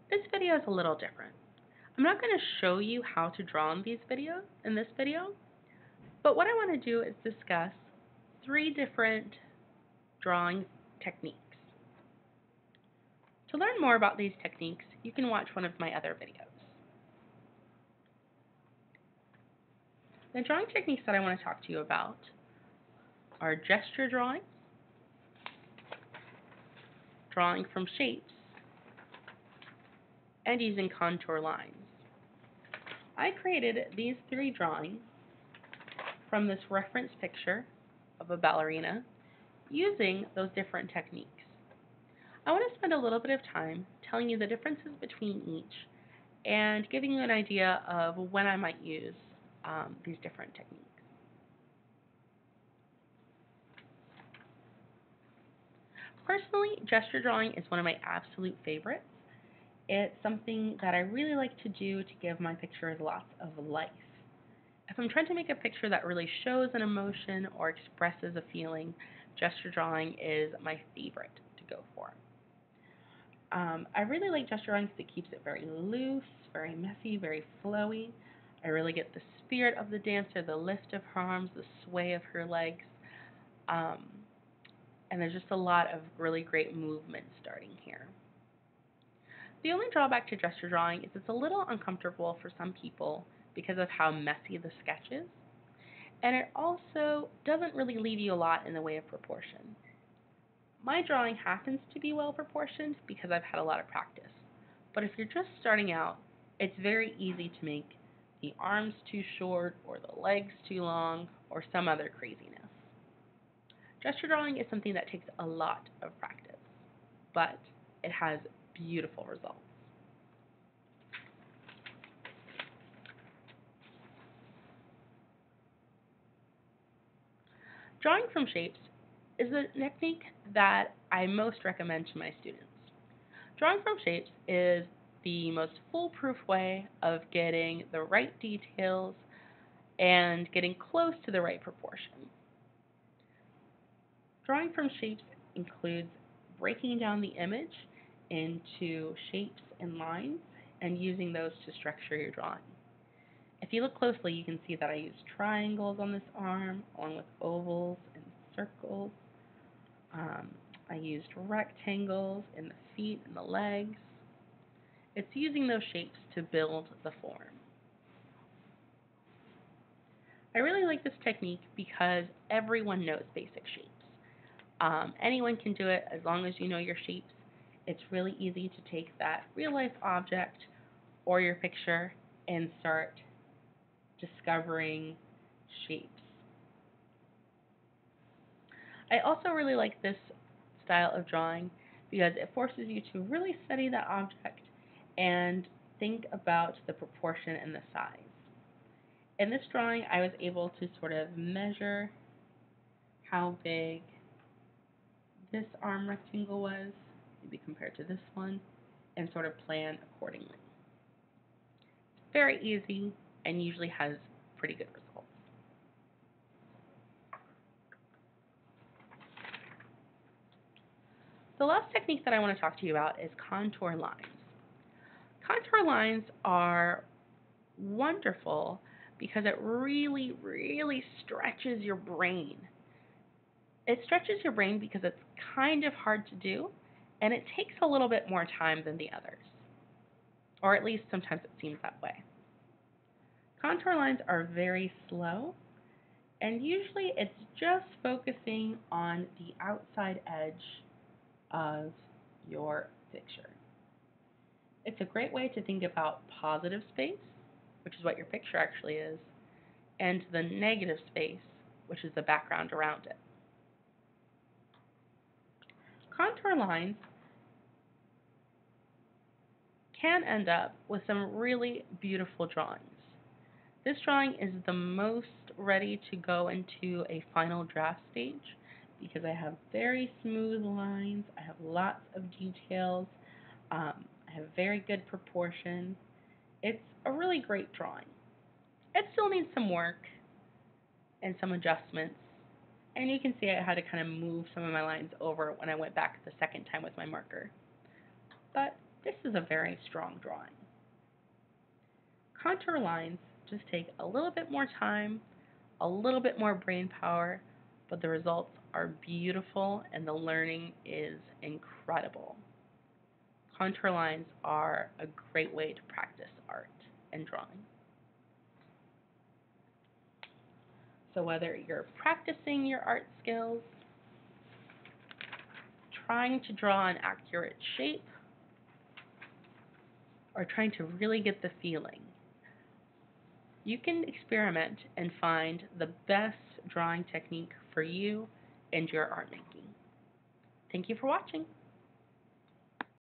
This video is a little different. I'm not going to show you how to draw in this video, but what I want to do is discuss 3 different drawing techniques. To learn more about these techniques, you can watch one of my other videos. The drawing techniques that I want to talk to you about are gesture drawing, drawing from shapes, and using contour lines. I created these 3 drawings from this reference picture of a ballerina using those different techniques. I want to spend a little bit of time telling you the differences between each and giving you an idea of when I might use these different techniques. Personally, gesture drawing is one of my absolute favorites. It's something that I really like to do to give my pictures lots of life. If I'm trying to make a picture that really shows an emotion or expresses a feeling, gesture drawing is my favorite to go for. I really like gesture drawing because it keeps it very loose, very messy, very flowy. I really get the spirit of the dancer, the lift of her arms, the sway of her legs. Um, and there's just a lot of really great movement starting here. The only drawback to gesture drawing is it's a little uncomfortable for some people because of how messy the sketch is, and it also doesn't really leave you a lot in the way of proportion. My drawing happens to be well proportioned because I've had a lot of practice, but if you're just starting out, it's very easy to make the arms too short or the legs too long or some other craziness. Gesture drawing is something that takes a lot of practice, but it has beautiful results. Drawing from shapes is a technique that I most recommend to my students. Drawing from shapes is the most foolproof way of getting the right details and getting close to the right proportion. Drawing from shapes includes breaking down the image into shapes and lines and using those to structure your drawing. If you look closely, you can see that I use triangles on this arm along with ovals and circles. I used rectangles in the feet and the legs. It's using those shapes to build the form. I really like this technique because everyone knows basic shapes. Anyone can do it as long as you know your shapes. It's really easy to take that real life object or your picture and start discovering shapes. I also really like this style of drawing because it forces you to really study that object and think about the proportion and the size. In this drawing, I was able to sort of measure how big this arm rectangle was, maybe compared to this one, and sort of plan accordingly. It's very easy and usually has pretty good results. The last technique that I want to talk to you about is contour lines. Contour lines are wonderful because it really, really stretches your brain. It stretches your brain because it's kind of hard to do, and it takes a little bit more time than the others. Or at least sometimes it seems that way. Contour lines are very slow, and usually it's just focusing on the outside edge of your picture. It's a great way to think about positive space, which is what your picture actually is, and the negative space, which is the background around it. Contour lines can end up with some really beautiful drawings. This drawing is the most ready to go into a final draft stage because I have very smooth lines, I have lots of details, I have very good proportion. It's a really great drawing. It still needs some work and some adjustments, and you can see I had to kind of move some of my lines over when I went back the second time with my marker. But this is a very strong drawing. Contour lines just take a little bit more time, a little bit more brain power, but the results are beautiful and the learning is incredible. Contour lines are a great way to practice art and drawing. So whether you're practicing your art skills, trying to draw an accurate shape, or trying to really get the feeling, you can experiment and find the best drawing technique for you and your art making. Thank you for watching.